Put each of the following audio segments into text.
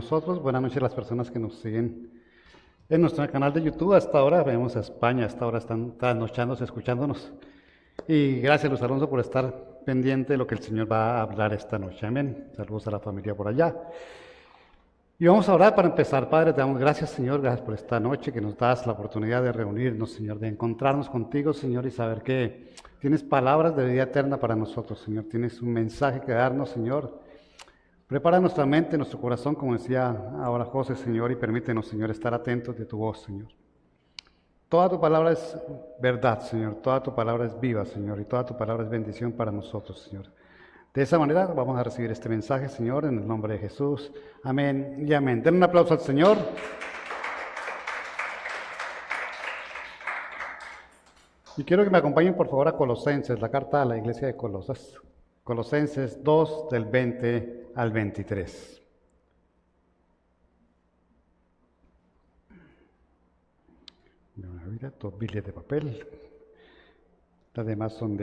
nosotros. Buenas noches a las personas que nos siguen en nuestro canal de YouTube. Hasta ahora vemos a España, hasta ahora están trasnochándose, escuchándonos. Y gracias, Luis Alonso, por estar pendiente de lo que el Señor va a hablar esta noche. Amén. Saludos a la familia por allá. Y vamos a orar para empezar. Padre, te damos gracias, Señor, gracias por esta noche que nos das la oportunidad de reunirnos, Señor, de encontrarnos contigo, Señor, y saber que tienes palabras de vida eterna para nosotros, Señor. Tienes un mensaje que darnos, Señor. Prepara nuestra mente, nuestro corazón, como decía ahora José, Señor, y permítenos, Señor, estar atentos de tu voz, Señor. Toda tu palabra es verdad, Señor. Toda tu palabra es viva, Señor, y toda tu palabra es bendición para nosotros, Señor. De esa manera vamos a recibir este mensaje, Señor, en el nombre de Jesús. Amén y amén. Den un aplauso al Señor. Y quiero que me acompañen, por favor, a Colosenses, la carta a la iglesia de Colosas. Colosenses 2, del 20 al 23. Mira, dos Biblias de papel. Las demás son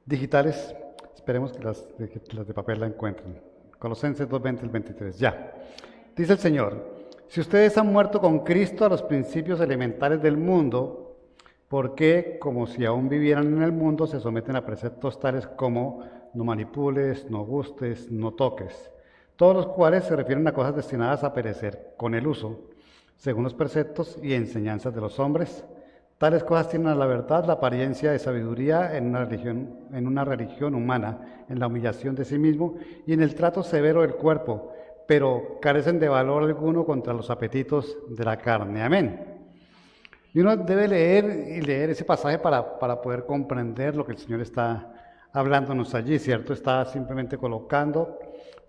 digitales. Esperemos que las de papel la encuentren. Colosenses 2, 20 al 23. Ya. Dice el Señor: si ustedes han muerto con Cristo a los principios elementales del mundo, ¿por qué, como si aún vivieran en el mundo, se someten a preceptos tales como no manipules, no gustes, no toques? Todos los cuales se refieren a cosas destinadas a perecer con el uso, según los preceptos y enseñanzas de los hombres. Tales cosas tienen a la verdad la apariencia de sabiduría en una religión humana, en la humillación de sí mismo y en el trato severo del cuerpo, pero carecen de valor alguno contra los apetitos de la carne. Amén. Y uno debe leer ese pasaje para poder comprender lo que el Señor está hablándonos allí, ¿cierto? Está simplemente colocando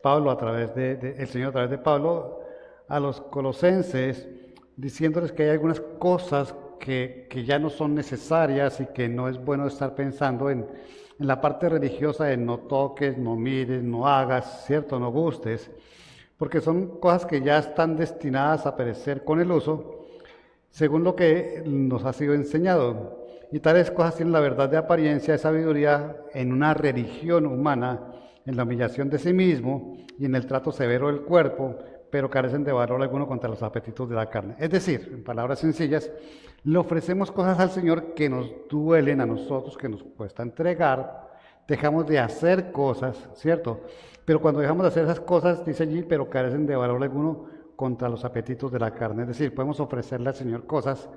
Pablo el Señor a través de Pablo a los colosenses, diciéndoles que hay algunas cosas que ya no son necesarias y que no es bueno estar pensando en la parte religiosa de no toques, no mires, no hagas, ¿cierto? No gustes, porque son cosas que ya están destinadas a perecer con el uso, según lo que nos ha sido enseñado. Y tales cosas tienen la verdad de apariencia de sabiduría en una religión humana, en la humillación de sí mismo y en el trato severo del cuerpo, pero carecen de valor alguno contra los apetitos de la carne. Es decir, en palabras sencillas, le ofrecemos cosas al Señor que nos duelen a nosotros, que nos cuesta entregar, dejamos de hacer cosas, ¿cierto? Pero cuando dejamos de hacer esas cosas, dice allí, pero carecen de valor alguno contra los apetitos de la carne. Es decir, podemos ofrecerle al Señor cosas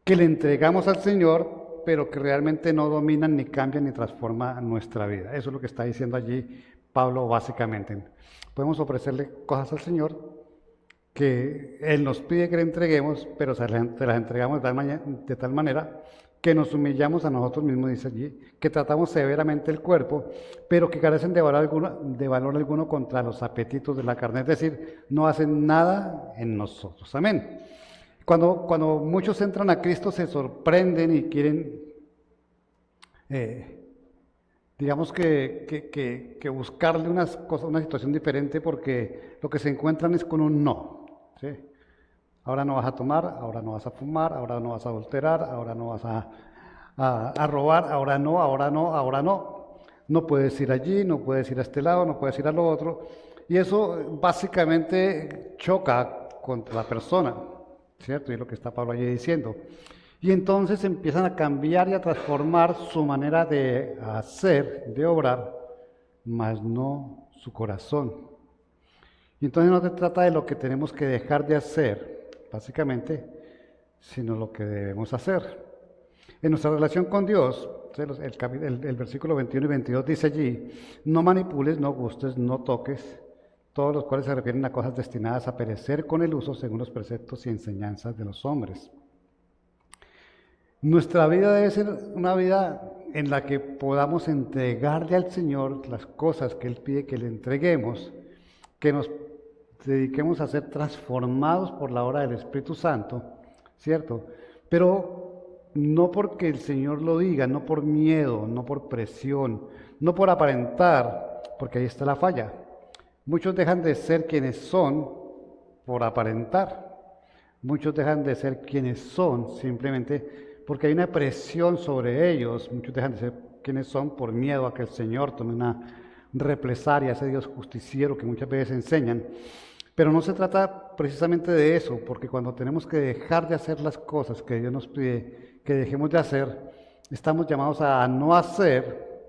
que le entregamos al Señor, pero que realmente no dominan, ni cambian, ni transforman nuestra vida. Eso es lo que está diciendo allí Pablo básicamente. Podemos ofrecerle cosas al Señor que Él nos pide que le entreguemos, pero se las entregamos de tal manera que nos humillamos a nosotros mismos, dice allí, que tratamos severamente el cuerpo, pero que carecen de valor alguno contra los apetitos de la carne, es decir, no hacen nada en nosotros. Amén. Cuando muchos entran a Cristo se sorprenden y quieren, digamos que buscarle una situación diferente, porque lo que se encuentran es con un no, ¿sí? Ahora no vas a tomar, ahora no vas a fumar, ahora no vas a adulterar, ahora no vas a robar, ahora no, ahora no, ahora no. No puedes ir allí, no puedes ir a este lado, no puedes ir a lo otro. Y eso básicamente choca contra la persona, ¿cierto? Y es lo que está Pablo allí diciendo. Y entonces empiezan a cambiar y a transformar su manera de hacer, de obrar, mas no su corazón. Y entonces no se trata de lo que tenemos que dejar de hacer, básicamente, sino lo que debemos hacer. En nuestra relación con Dios, el versículo 21 y 22 dice allí: no manipules, no gustes, no toques, todos los cuales se refieren a cosas destinadas a perecer con el uso según los preceptos y enseñanzas de los hombres. Nuestra vida debe ser una vida en la que podamos entregarle al Señor las cosas que Él pide que le entreguemos, que nos dediquemos a ser transformados por la obra del Espíritu Santo, ¿cierto? Pero no porque el Señor lo diga, no por miedo, no por presión, no por aparentar, porque ahí está la falla. Muchos dejan de ser quienes son por aparentar. Muchos dejan de ser quienes son simplemente porque hay una presión sobre ellos. Muchos dejan de ser quienes son por miedo a que el Señor tome una represalia, ese Dios justiciero que muchas veces enseñan. Pero no se trata precisamente de eso, porque cuando tenemos que dejar de hacer las cosas que Dios nos pide que dejemos de hacer, estamos llamados a no hacer,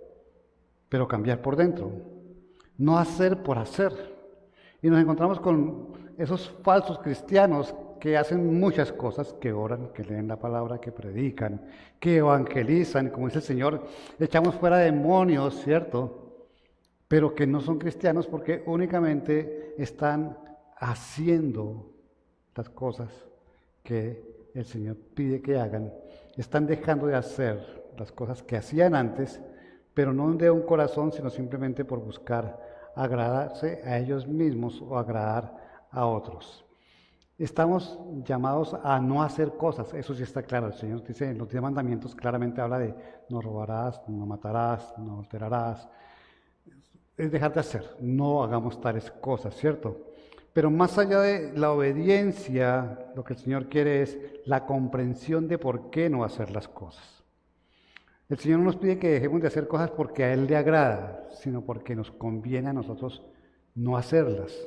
pero cambiar por dentro. No hacer por hacer. Y nos encontramos con esos falsos cristianos que hacen muchas cosas, que oran, que leen la palabra, que predican, que evangelizan, como dice el Señor, echamos fuera demonios, ¿cierto? Pero que no son cristianos porque únicamente están haciendo las cosas que el Señor pide que hagan. Están dejando de hacer las cosas que hacían antes, pero no de un corazón, sino simplemente por buscar agradarse a ellos mismos o agradar a otros. Estamos llamados a no hacer cosas, eso sí está claro. El Señor dice en los 10 mandamientos, claramente habla de no robarás, no matarás, no adulterarás. Es dejar de hacer, no hagamos tales cosas, ¿cierto? Pero más allá de la obediencia, lo que el Señor quiere es la comprensión de por qué no hacer las cosas. El Señor no nos pide que dejemos de hacer cosas porque a Él le agrada, sino porque nos conviene a nosotros no hacerlas.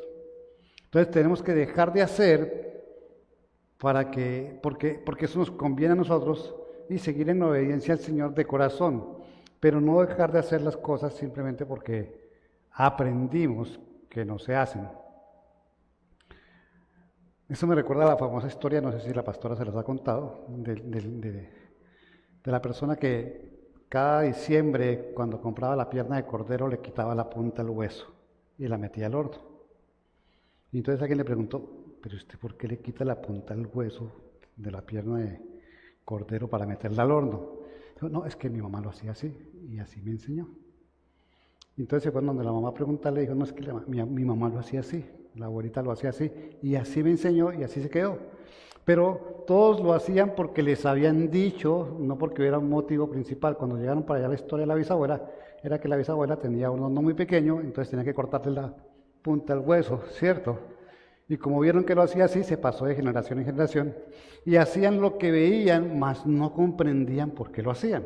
Entonces tenemos que dejar de hacer porque eso nos conviene a nosotros y seguir en obediencia al Señor de corazón, pero no dejar de hacer las cosas simplemente porque aprendimos que no se hacen. Eso me recuerda a la famosa historia, no sé si la pastora se las ha contado, de la persona que cada diciembre, cuando compraba la pierna de cordero, le quitaba la punta al hueso y la metía al horno. Y entonces alguien le preguntó, ¿pero usted por qué le quita la punta al hueso de la pierna de cordero para meterla al horno? Dijo, no, es que mi mamá lo hacía así y así me enseñó. Y entonces cuando la mamá preguntó, le dijo, no, es que mi mamá lo hacía así, la abuelita lo hacía así y así me enseñó y así se quedó. Pero todos lo hacían porque les habían dicho, no porque hubiera un motivo principal. Cuando llegaron para allá la historia de la bisabuela, era que la bisabuela tenía un horno muy pequeño, entonces tenía que cortarle la punta al hueso, ¿cierto? Y como vieron que lo hacía así, se pasó de generación en generación. Y hacían lo que veían, mas no comprendían por qué lo hacían.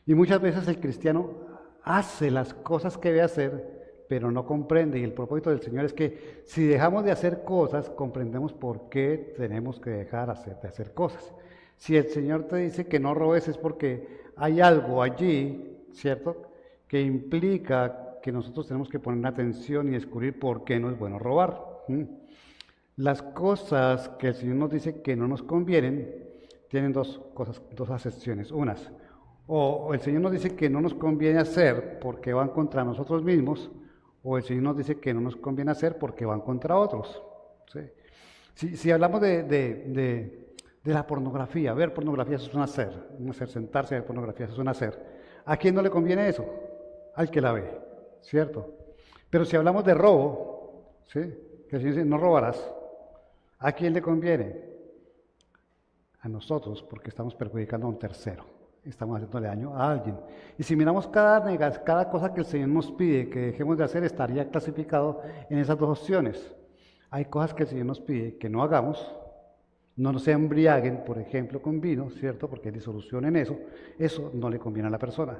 Y muchas veces el cristiano hace las cosas que debe hacer, pero no comprende. Y el propósito del Señor es que si dejamos de hacer cosas, comprendemos por qué tenemos que dejar de hacer cosas. Si el Señor te dice que no robes es porque hay algo allí, ¿cierto?, que implica que nosotros tenemos que poner atención y descubrir por qué no es bueno robar. Las cosas que el Señor nos dice que no nos convienen tienen dos acepciones. Unas, o el Señor nos dice que no nos conviene hacer porque van contra nosotros mismos, o el Señor nos dice que no nos conviene hacer porque van contra otros. ¿Sí? Si hablamos de la pornografía, ver pornografía eso es un hacer, sentarse a ver pornografía eso es un hacer. ¿A quién no le conviene eso? Al que la ve, ¿cierto? Pero si hablamos de robo, ¿sí?, que el Señor dice no robarás, ¿a quién le conviene? A nosotros, porque estamos perjudicando a un tercero. Estamos haciéndole daño a alguien. Y si miramos cada cosa que el Señor nos pide que dejemos de hacer, estaría clasificado en esas dos opciones. Hay cosas que el Señor nos pide que no hagamos, no nos embriaguen, por ejemplo, con vino, ¿cierto? Porque hay disolución en eso. Eso no le conviene a la persona.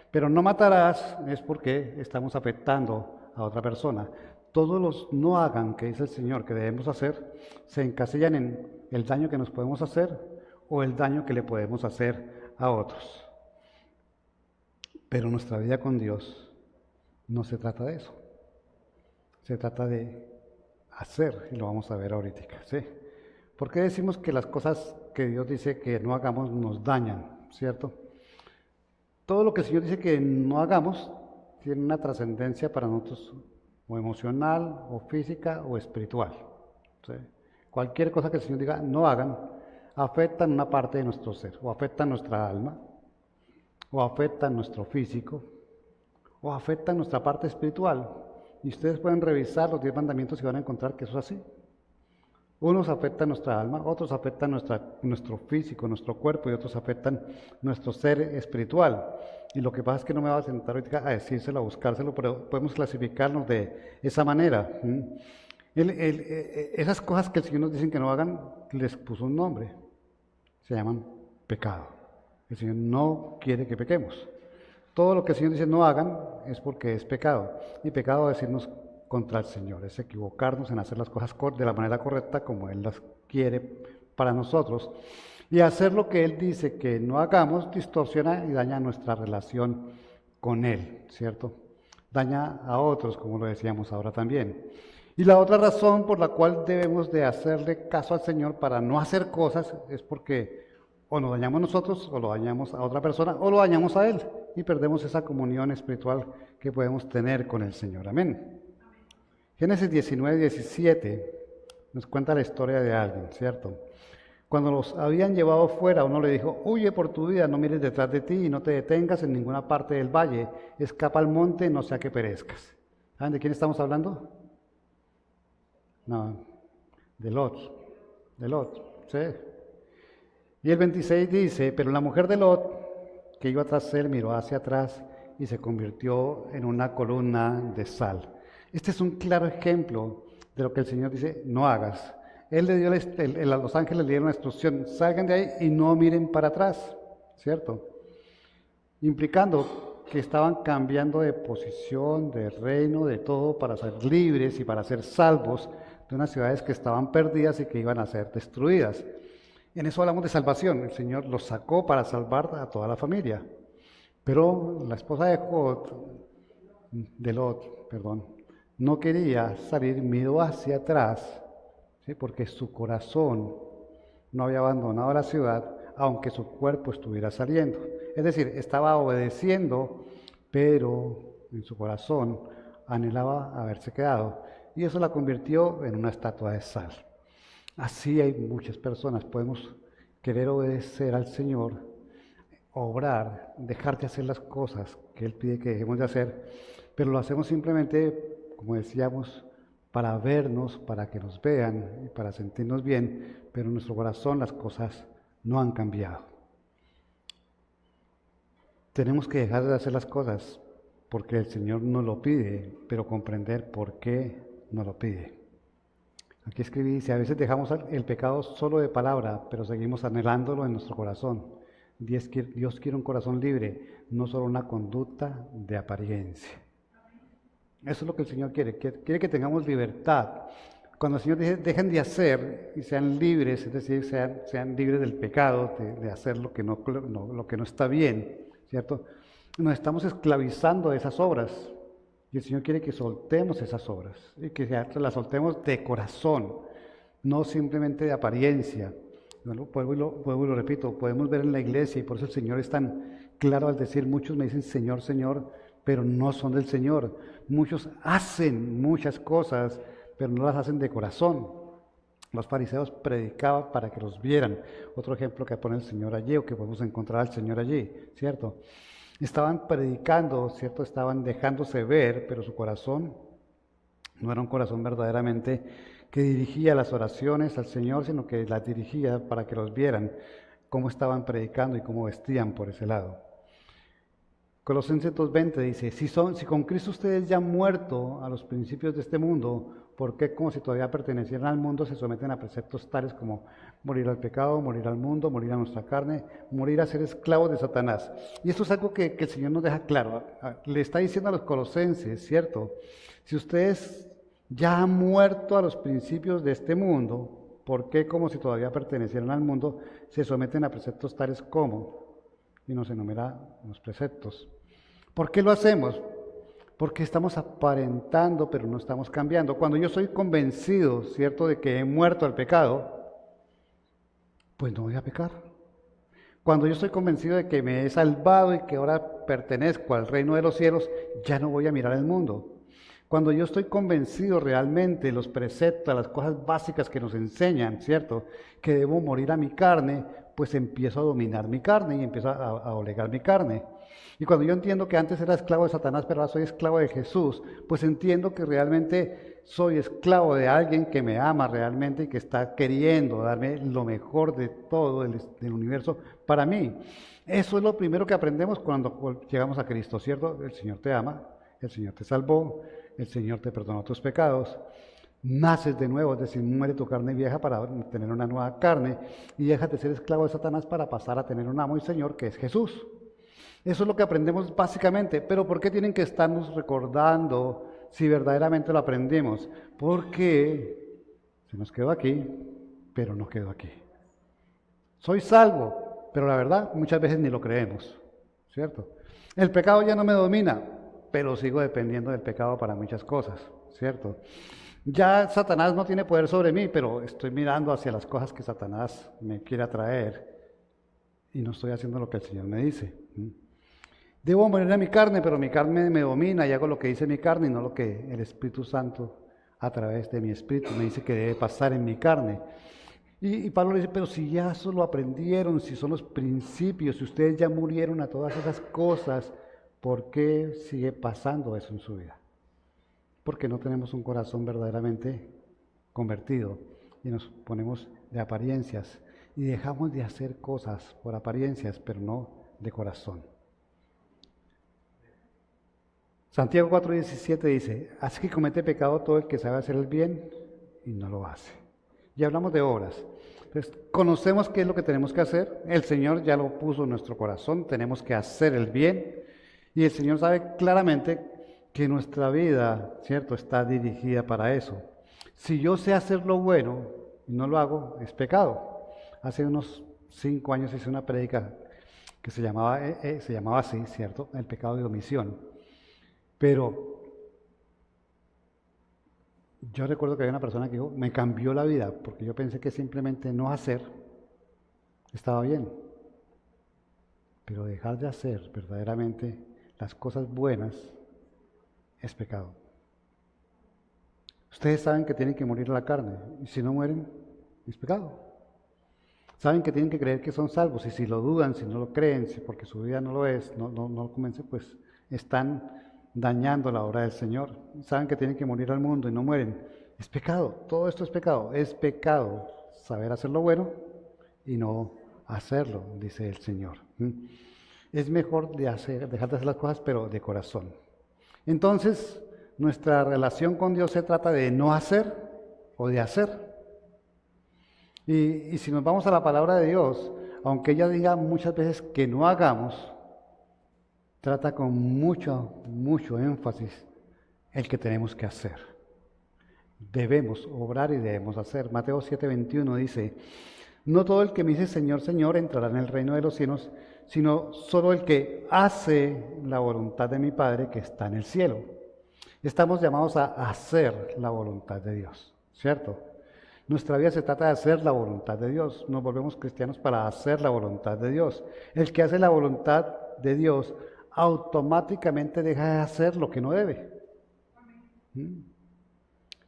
Pero no matarás es porque estamos afectando a otra persona. Todos los no hagan que dice el Señor que debemos hacer se encasillan en el daño que nos podemos hacer o el daño que le podemos hacer a otros. Pero nuestra vida con Dios no se trata de eso. Se trata de hacer, y lo vamos a ver ahorita, ¿sí? ¿Por qué decimos que las cosas que Dios dice que no hagamos nos dañan, ¿cierto? Todo lo que el Señor dice que no hagamos tiene una trascendencia para nosotros, o emocional, o física, o espiritual, ¿sí? Cualquier cosa que el Señor diga no hagan, afectan una parte de nuestro ser, o afectan nuestra alma, o afectan nuestro físico, o afectan nuestra parte espiritual. Y ustedes pueden revisar los 10 mandamientos y van a encontrar que eso es así. Unos afectan nuestra alma, otros afectan nuestro físico, nuestro cuerpo, y otros afectan nuestro ser espiritual. Y lo que pasa es que no me voy a sentar ahorita a decírselo, a buscárselo, pero podemos clasificarnos de esa manera. Esas cosas que el Señor nos dice que no hagan, les puso un nombre. Se llaman pecado. El Señor no quiere que pequemos. Todo lo que el Señor dice no hagan es porque es pecado. Y pecado es decirnos contra el Señor, es equivocarnos en hacer las cosas de la manera correcta como Él las quiere para nosotros. Y hacer lo que Él dice que no hagamos distorsiona y daña nuestra relación con Él, ¿cierto? Daña a otros, como lo decíamos ahora también. Y la otra razón por la cual debemos de hacerle caso al Señor para no hacer cosas es porque o nos dañamos nosotros, o lo dañamos a otra persona, o lo dañamos a Él, y perdemos esa comunión espiritual que podemos tener con el Señor. Amén. Génesis 19:17 nos cuenta la historia de alguien, ¿cierto? Cuando los habían llevado fuera, uno le dijo: huye por tu vida, no mires detrás de ti y no te detengas en ninguna parte del valle, escapa al monte, no sea que perezcas. ¿Saben de quién estamos hablando? No, de Lot, ¿sí? Y el 26 dice: pero la mujer de Lot, que iba tras él, miró hacia atrás y se convirtió en una columna de sal. Este es un claro ejemplo de lo que el Señor dice: no hagas. Él le dio, a los ángeles le dieron la instrucción: salgan de ahí y no miren para atrás, ¿cierto? Implicando que estaban cambiando de posición, de reino, de todo, para ser libres y para ser salvos de unas ciudades que estaban perdidas y que iban a ser destruidas. En eso hablamos de salvación. El Señor los sacó para salvar a toda la familia. Pero la esposa de Lot, no quería salir, miró hacia atrás, ¿sí? Porque su corazón no había abandonado la ciudad, aunque su cuerpo estuviera saliendo. Es decir, estaba obedeciendo, pero en su corazón anhelaba haberse quedado. Y eso la convirtió en una estatua de sal. Así hay muchas personas, podemos querer obedecer al Señor, obrar, dejar de hacer las cosas que Él pide que dejemos de hacer, pero lo hacemos simplemente, como decíamos, para vernos, para que nos vean y para sentirnos bien, pero en nuestro corazón las cosas no han cambiado. Tenemos que dejar de hacer las cosas porque el Señor nos lo pide, pero comprender por qué nos lo pide. Aquí escribí, dice: a veces dejamos el pecado solo de palabra, pero seguimos anhelándolo en nuestro corazón. Dios quiere un corazón libre, no solo una conducta de apariencia. Eso es lo que el Señor quiere. Quiere que tengamos libertad. Cuando el Señor dice: dejen de hacer y sean libres, es decir, sean libres del pecado, de hacer lo que no está bien, ¿cierto? Nos estamos esclavizando de esas obras. Y el Señor quiere que soltemos esas obras y que las soltemos de corazón, no simplemente de apariencia. Vuelvo y lo repito, podemos ver en la iglesia, y por eso el Señor es tan claro al decir: muchos me dicen Señor, Señor, pero no son del Señor. Muchos hacen muchas cosas, pero no las hacen de corazón. Los fariseos predicaban para que los vieran. Otro ejemplo que pone el Señor allí, o que podemos encontrar al Señor allí, ¿cierto? Estaban predicando, ¿cierto? Estaban dejándose ver, pero su corazón no era un corazón verdaderamente que dirigía las oraciones al Señor, sino que las dirigía para que los vieran cómo estaban predicando y cómo vestían por ese lado. Colosenses 2:20 dice: si con Cristo ustedes ya han muerto a los principios de este mundo, ¿por qué, como si todavía pertenecieran al mundo, se someten a preceptos tales como morir al pecado, morir al mundo, morir a nuestra carne, morir a ser esclavos de Satanás? Y esto es algo que el Señor nos deja claro. Le está diciendo a los colosenses, ¿cierto? Si ustedes ya han muerto a los principios de este mundo, ¿por qué, como si todavía pertenecieran al mundo, se someten a preceptos tales como? Y nos enumera los preceptos. ¿Por qué lo hacemos? Porque estamos aparentando, pero no estamos cambiando. Cuando yo soy convencido, ¿cierto?, de que he muerto al pecado, pues no voy a pecar. Cuando yo estoy convencido de que me he salvado y que ahora pertenezco al reino de los cielos, ya no voy a mirar el mundo. Cuando yo estoy convencido realmente de los preceptos, las cosas básicas que nos enseñan, ¿cierto?, que debo morir a mi carne, pues empiezo a dominar mi carne y empiezo a obligar mi carne. Y cuando yo entiendo que antes era esclavo de Satanás, pero ahora soy esclavo de Jesús, pues entiendo que realmente soy esclavo de alguien que me ama realmente y que está queriendo darme lo mejor de todo del universo para mí. Eso es lo primero que aprendemos cuando llegamos a Cristo, ¿cierto? El Señor te ama, el Señor te salvó, el Señor te perdonó tus pecados. Naces de nuevo, es decir, muere tu carne vieja para tener una nueva carne y dejas de ser esclavo de Satanás para pasar a tener un amo y Señor que es Jesús. Eso es lo que aprendemos básicamente, pero ¿por qué tienen que estarnos recordando, si verdaderamente lo aprendimos, porque se nos quedó aquí, pero no quedó aquí. Soy salvo, pero la verdad muchas veces ni lo creemos, ¿cierto? El pecado ya no me domina, pero sigo dependiendo del pecado para muchas cosas, ¿cierto? Ya Satanás no tiene poder sobre mí, pero estoy mirando hacia las cosas que Satanás me quiere atraer y no estoy haciendo lo que el Señor me dice. Debo morir a mi carne, pero mi carne me domina y hago lo que dice mi carne y no lo que el Espíritu Santo a través de mi espíritu me dice que debe pasar en mi carne. Y Pablo le dice, pero si ya eso lo aprendieron, si son los principios, si ustedes ya murieron a todas esas cosas, ¿por qué sigue pasando eso en su vida? Porque no tenemos un corazón verdaderamente convertido y nos ponemos de apariencias y dejamos de hacer cosas por apariencias, pero no de corazón. Santiago 4:17 dice, así que comete pecado todo el que sabe hacer el bien y no lo hace. Y hablamos de obras. Entonces, conocemos qué es lo que tenemos que hacer. El Señor ya lo puso en nuestro corazón. Tenemos que hacer el bien. Y el Señor sabe claramente que nuestra vida, ¿cierto?, está dirigida para eso. Si yo sé hacer lo bueno y no lo hago, es pecado. Hace unos 5 años hice una prédica que se llamaba así, ¿cierto?, el pecado de omisión. Pero yo recuerdo que había una persona que dijo, me cambió la vida, porque yo pensé que simplemente no hacer estaba bien. Pero dejar de hacer verdaderamente las cosas buenas es pecado. Ustedes saben que tienen que morir a la carne, y si no mueren, es pecado. Saben que tienen que creer que son salvos, y si lo dudan, si no lo creen, si porque su vida no lo es, no lo convence, pues están dañando la obra del Señor. Saben que tienen que morir al mundo y no mueren. Es pecado, todo esto es pecado. Es pecado saber hacer lo bueno y no hacerlo, dice el Señor. Es mejor dejar de hacer las cosas, pero de corazón. Entonces, nuestra relación con Dios se trata de no hacer o de hacer. Y si nos vamos a la palabra de Dios, aunque ella diga muchas veces que no hagamos, trata con mucho énfasis el que tenemos que hacer. Debemos obrar y debemos hacer. Mateo 7:21 dice, no todo el que me dice Señor, Señor entrará en el reino de los cielos, sino solo el que hace la voluntad de mi Padre que está en el cielo. Estamos llamados a hacer la voluntad de Dios, ¿cierto? Nuestra vida se trata de hacer la voluntad de Dios. Nos volvemos cristianos para hacer la voluntad de Dios. El que hace la voluntad de Dios automáticamente deja de hacer lo que no debe.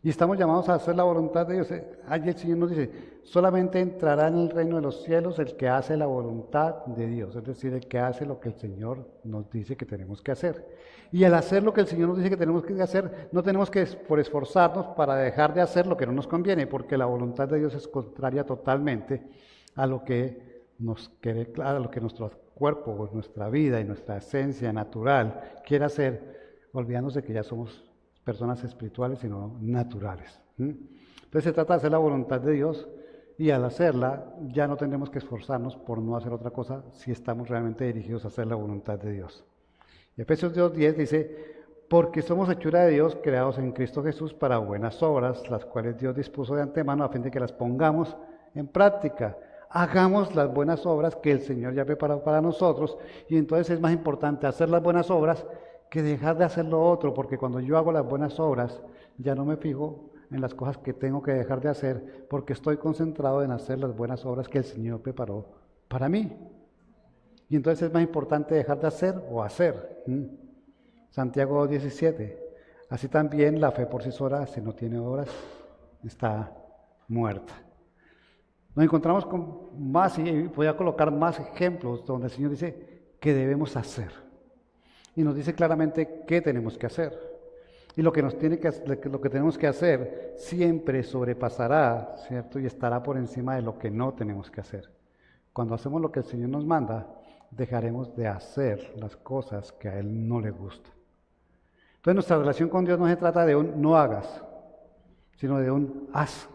Y estamos llamados a hacer la voluntad de Dios. Allí el Señor nos dice, solamente entrará en el reino de los cielos el que hace la voluntad de Dios, es decir, el que hace lo que el Señor nos dice que tenemos que hacer. Y al hacer lo que el Señor nos dice que tenemos que hacer, no tenemos que esforzarnos para dejar de hacer lo que no nos conviene, porque la voluntad de Dios es contraria totalmente a lo que nos quiere, a lo que nuestro cuerpo, nuestra vida y nuestra esencia natural quiere hacer, olvidándose que ya somos personas espirituales, sino naturales. Entonces se trata de hacer la voluntad de Dios y al hacerla ya no tendremos que esforzarnos por no hacer otra cosa si estamos realmente dirigidos a hacer la voluntad de Dios. Y Efesios 2:10 dice, porque somos hechura de Dios creados en Cristo Jesús para buenas obras, las cuales Dios dispuso de antemano a fin de que las pongamos en práctica. Hagamos las buenas obras que el Señor ya preparó para nosotros y entonces es más importante hacer las buenas obras que dejar de hacer lo otro, porque cuando yo hago las buenas obras, ya no me fijo en las cosas que tengo que dejar de hacer, porque estoy concentrado en hacer las buenas obras que el Señor preparó para mí. Y entonces es más importante dejar de hacer o hacer. Santiago 2:17. Así también la fe por sí sola, si no tiene obras, está muerta. Nos encontramos con más, y voy a colocar más ejemplos donde el Señor dice que debemos hacer. Y nos dice claramente qué tenemos que hacer. Y lo que tenemos que hacer siempre sobrepasará, ¿cierto? Y estará por encima de lo que no tenemos que hacer. Cuando hacemos lo que el Señor nos manda, dejaremos de hacer las cosas que a Él no le gustan. Entonces nuestra relación con Dios no se trata de un no hagas, sino de un haz.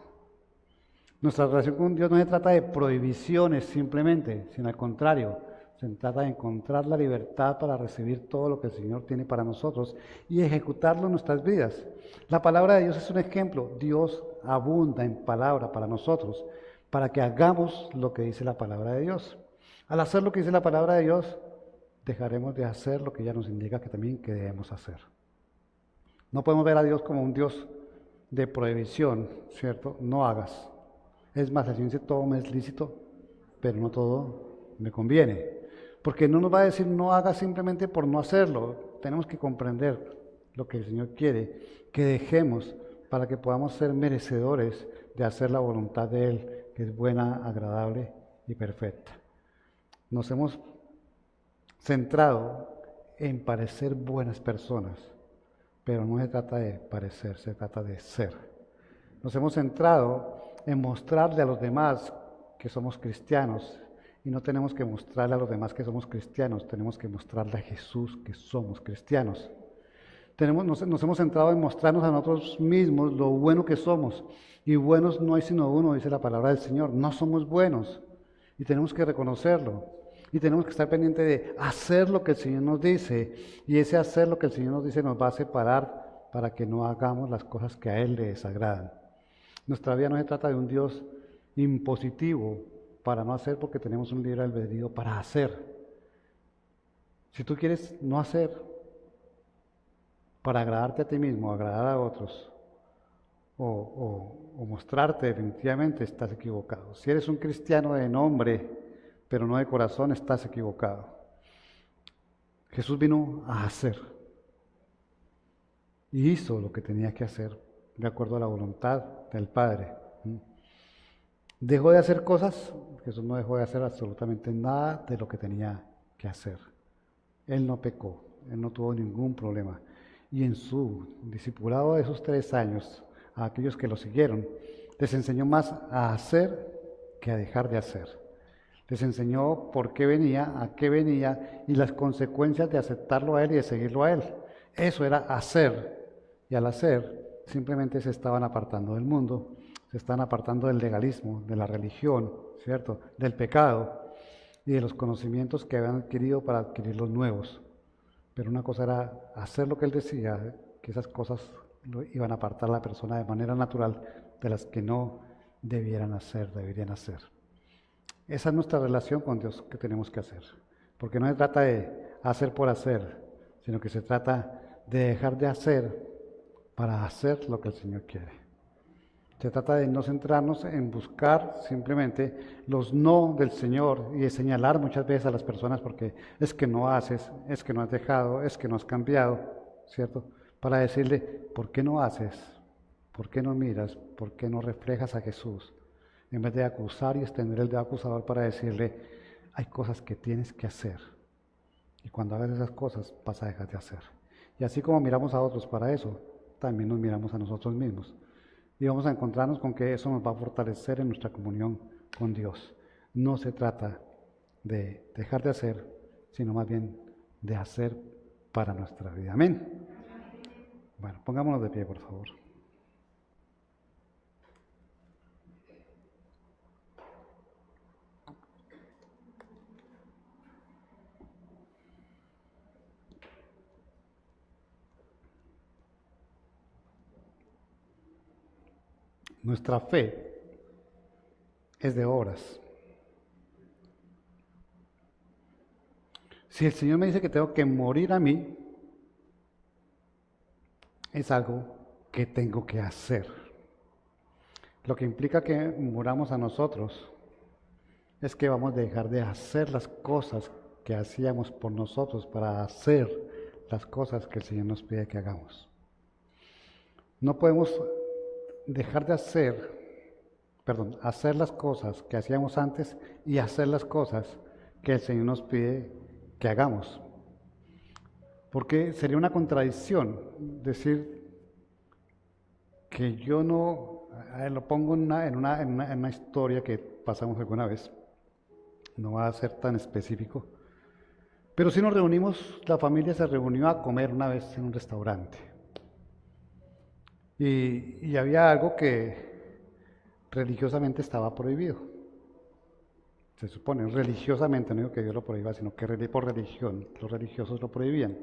Nuestra relación con Dios no se trata de prohibiciones simplemente, sino al contrario, Se trata de encontrar la libertad para recibir todo lo que el Señor tiene para nosotros y ejecutarlo en nuestras vidas. La palabra de Dios es un ejemplo. Dios abunda en palabra para nosotros, para que hagamos lo que dice la palabra de Dios. Al hacer lo que dice la palabra de Dios, dejaremos de hacer lo que ella nos indica que también que debemos hacer. No podemos ver a Dios como un Dios de prohibición, ¿cierto? No hagas. Es más, el Señor dice, todo me es lícito, pero no todo me conviene. Porque no nos va a decir no hagas simplemente por no hacerlo. Tenemos que comprender lo que el Señor quiere, que dejemos para que podamos ser merecedores de hacer la voluntad de Él, que es buena, agradable y perfecta. Nos hemos centrado en parecer buenas personas, pero no se trata de parecer, se trata de ser. Nos hemos centrado en mostrarle a los demás que somos cristianos, y no tenemos que mostrarle a los demás que somos cristianos, tenemos que mostrarle a Jesús que somos cristianos. Nos hemos centrado en mostrarnos a nosotros mismos lo bueno que somos, y buenos no hay sino uno, dice la palabra del Señor. No somos buenos, y tenemos que reconocerlo, y tenemos que estar pendientes de hacer lo que el Señor nos dice, y ese hacer lo que el Señor nos dice nos va a separar para que no hagamos las cosas que a Él le desagradan. Nuestra vida no se trata de un Dios impositivo para no hacer, porque tenemos un libre albedrío para hacer. Si tú quieres no hacer para agradarte a ti mismo, agradar a otros, o mostrarte, definitivamente estás equivocado. Si eres un cristiano de nombre, pero no de corazón, estás equivocado. Jesús vino a hacer y hizo lo que tenía que hacer de acuerdo a la voluntad del Padre. Dejó de hacer cosas, Jesús no dejó de hacer absolutamente nada de lo que tenía que hacer. Él no pecó, Él no tuvo ningún problema. Y en su discipulado de esos 3 años, a aquellos que lo siguieron, les enseñó más a hacer que a dejar de hacer. Les enseñó por qué venía, a qué venía y las consecuencias de aceptarlo a Él y de seguirlo a Él. Eso era hacer. Y al hacer, simplemente se estaban apartando del mundo, se estaban apartando del legalismo, de la religión, ¿cierto? Del pecado y de los conocimientos que habían adquirido para adquirir los nuevos. Pero una cosa era hacer lo que Él decía, que esas cosas lo iban a apartar a la persona de manera natural de las que no deberían hacer. Esa es nuestra relación con Dios que tenemos que hacer. Porque no se trata de hacer por hacer, sino que se trata de dejar de hacer para hacer lo que el Señor quiere. Se trata de no centrarnos en buscar simplemente los no del Señor y de señalar muchas veces a las personas porque es que no haces, es que no has dejado, es que no has cambiado, ¿cierto? Para decirle, ¿por qué no haces? ¿Por qué no miras? ¿Por qué no reflejas a Jesús? En vez de acusar y extender el dedo acusador para decirle, hay cosas que tienes que hacer. Y cuando hagas esas cosas, vas a dejar de hacer. Y así como miramos a otros para eso, también nos miramos a nosotros mismos. Y vamos a encontrarnos con que eso nos va a fortalecer en nuestra comunión con Dios. No se trata de dejar de hacer, sino más bien de hacer para nuestra vida. Amén. Bueno, pongámonos de pie, por favor. Nuestra fe es de obras. Si el Señor me dice que tengo que morir a mí, es algo que tengo que hacer. Lo que implica que muramos a nosotros es que vamos a dejar de hacer las cosas que hacíamos por nosotros para hacer las cosas que el Señor nos pide que hagamos. No podemos dejar de hacer las cosas que hacíamos antes y hacer las cosas que el Señor nos pide que hagamos. Porque sería una contradicción decir que yo no, lo pongo en una historia que pasamos alguna vez, no va a ser tan específico, pero si nos reunimos, la familia se reunió a comer una vez en un restaurante. Y había algo que religiosamente estaba prohibido. Se supone, religiosamente, no digo que Dios lo prohíba, sino que por religión, los religiosos lo prohibían.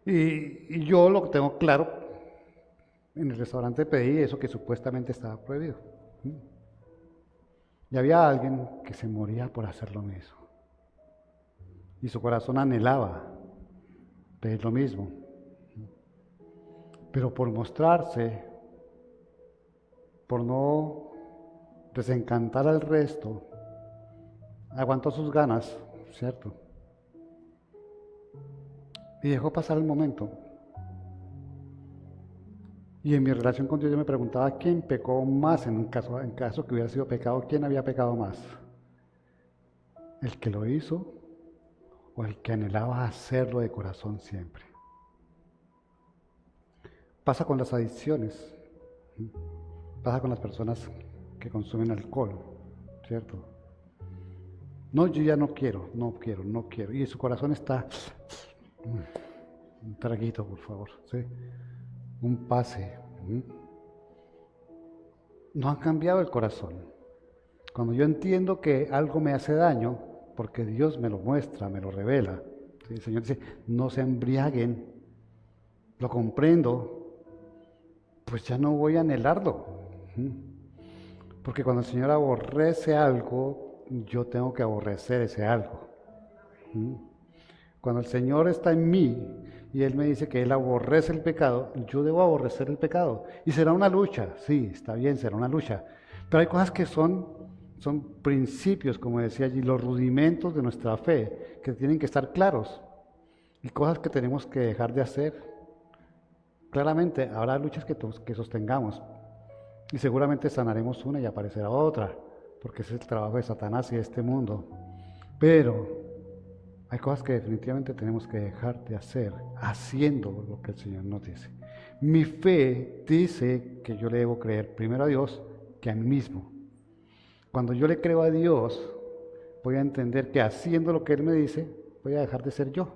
Y yo lo que tengo claro, en el restaurante pedí eso que supuestamente estaba prohibido. Y había alguien que se moría por hacer lo mismo. Y su corazón anhelaba pedir lo mismo. Pero por mostrarse, por no desencantar al resto, aguantó sus ganas, ¿cierto? Y dejó pasar el momento. Y en mi relación con Dios yo me preguntaba quién pecó más en caso que hubiera sido pecado, quién había pecado más. ¿El que lo hizo o el que anhelaba hacerlo de corazón siempre? Pasa con las adicciones, pasa con las personas que consumen alcohol, ¿cierto? No, yo ya no quiero. Y su corazón está, un traguito, por favor, ¿sí? Un pase. No han cambiado el corazón. Cuando yo entiendo que algo me hace daño, porque Dios me lo muestra, me lo revela, ¿sí? El Señor dice, no se embriaguen, lo comprendo, pues ya no voy a anhelarlo. Porque cuando el Señor aborrece algo, yo tengo que aborrecer ese algo. Cuando el Señor está en mí y Él me dice que Él aborrece el pecado, yo debo aborrecer el pecado. Y será una lucha, sí, está bien, será una lucha. Pero hay cosas que son principios, como decía allí, los rudimentos de nuestra fe, que tienen que estar claros. Y cosas que tenemos que dejar de hacer. Claramente habrá luchas que sostengamos. Y seguramente sanaremos una y aparecerá otra, porque ese es el trabajo de Satanás y de este mundo. Pero hay cosas que definitivamente tenemos que dejar de hacer, haciendo lo que el Señor nos dice. Mi fe dice que yo le debo creer primero a Dios que a mí mismo. Cuando yo le creo a Dios, voy a entender que haciendo lo que Él me dice, voy a dejar de ser yo.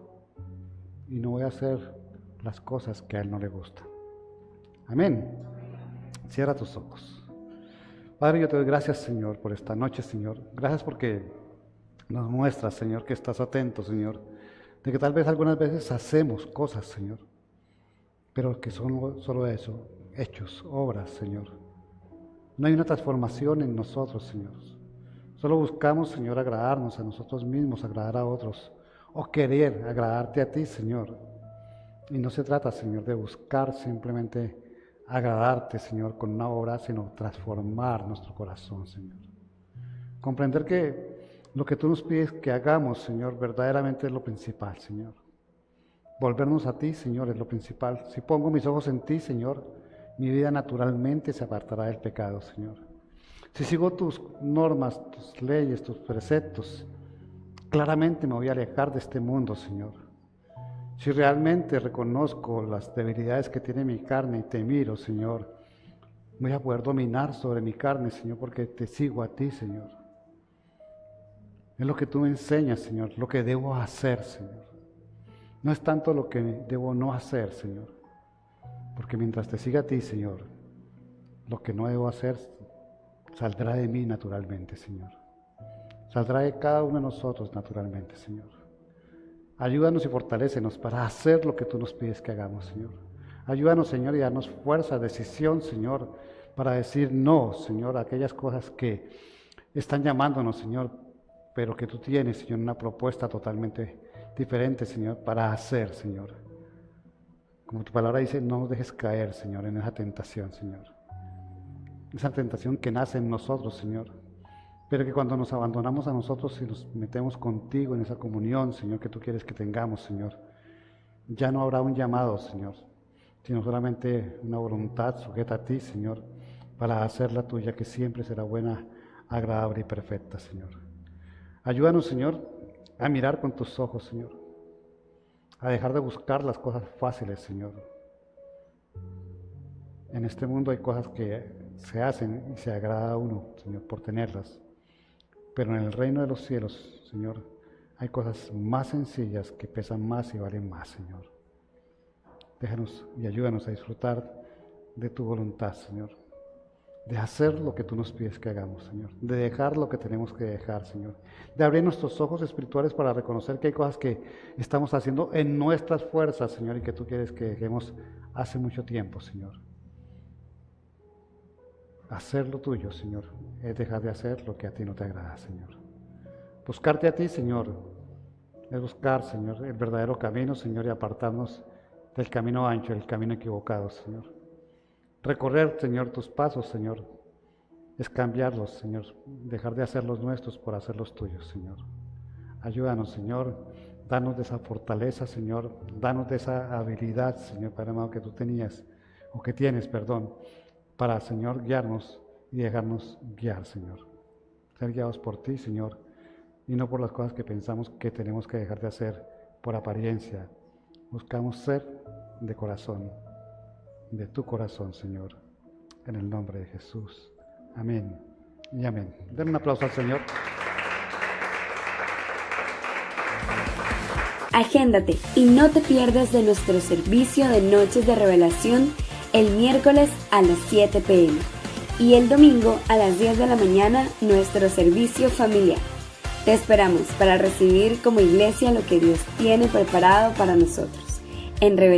Y no voy a hacer las cosas que a Él no le gustan. Amén. Cierra tus ojos. Padre, yo te doy gracias, Señor, por esta noche, Señor. Gracias porque nos muestras, Señor, que estás atento, Señor, de que tal vez algunas veces hacemos cosas, Señor, pero que son solo eso, hechos, obras, Señor. No hay una transformación en nosotros, Señor. Solo buscamos, Señor, agradarnos a nosotros mismos, agradar a otros, o querer agradarte a ti, Señor. Y no se trata, Señor, de buscar simplemente agradarte, Señor, con una obra, sino transformar nuestro corazón, Señor. Comprender que lo que tú nos pides que hagamos, Señor, verdaderamente es lo principal, Señor. Volvernos a ti, Señor, es lo principal. Si pongo mis ojos en ti, Señor, mi vida naturalmente se apartará del pecado, Señor. Si sigo tus normas, tus leyes, tus preceptos, claramente me voy a alejar de este mundo, Señor. Si realmente reconozco las debilidades que tiene mi carne y te miro, Señor, voy a poder dominar sobre mi carne, Señor, porque te sigo a ti, Señor. Es lo que tú me enseñas, Señor, lo que debo hacer, Señor. No es tanto lo que debo no hacer, Señor, porque mientras te siga a ti, Señor, lo que no debo hacer saldrá de mí naturalmente, Señor. Saldrá de cada uno de nosotros naturalmente, Señor. Ayúdanos y fortalécenos para hacer lo que tú nos pides que hagamos, Señor. Ayúdanos, Señor, y danos fuerza, decisión, Señor, para decir no, Señor, a aquellas cosas que están llamándonos, Señor, pero que tú tienes, Señor, una propuesta totalmente diferente, Señor, para hacer, Señor. Como tu palabra dice, no nos dejes caer, Señor, en esa tentación, Señor. Esa tentación que nace en nosotros, Señor. Pero que cuando nos abandonamos a nosotros y nos metemos contigo en esa comunión, Señor, que tú quieres que tengamos, Señor, ya no habrá un llamado, Señor, sino solamente una voluntad sujeta a ti, Señor, para hacer la tuya, que siempre será buena, agradable y perfecta, Señor. Ayúdanos, Señor, a mirar con tus ojos, Señor, a dejar de buscar las cosas fáciles, Señor. En este mundo hay cosas que se hacen y se agrada a uno, Señor, por tenerlas. Pero en el reino de los cielos, Señor, hay cosas más sencillas que pesan más y valen más, Señor. Déjanos y ayúdanos a disfrutar de tu voluntad, Señor. de hacer lo que tú nos pides que hagamos, Señor, de dejar lo que tenemos que dejar, Señor, de abrir nuestros ojos espirituales para reconocer que hay cosas que estamos haciendo en nuestras fuerzas, Señor, y que tú quieres que dejemos hace mucho tiempo, Señor. Hacer lo tuyo, Señor, es dejar de hacer lo que a ti no te agrada, Señor. Buscarte a ti, Señor, es buscar, Señor, el verdadero camino, Señor, y apartarnos del camino ancho, del camino equivocado, Señor. Recorrer, Señor, tus pasos, Señor, es cambiarlos, Señor, dejar de hacer los nuestros por hacer los tuyos, Señor. Ayúdanos, Señor, danos de esa fortaleza, Señor, danos de esa habilidad, Señor, Padre amado, que tú tenías, o que tienes, perdón, para, Señor, guiarnos y dejarnos guiar, Señor. Ser guiados por ti, Señor, y no por las cosas que pensamos que tenemos que dejar de hacer por apariencia. Buscamos ser de corazón, de tu corazón, Señor, en el nombre de Jesús. Amén y amén. Den un aplauso al Señor. Agéndate y no te pierdas de nuestro servicio de Noches de Revelación el miércoles a las 7 p.m. y el domingo a las 10 de la mañana nuestro servicio familiar. Te esperamos para recibir como iglesia lo que Dios tiene preparado para nosotros en Revelación.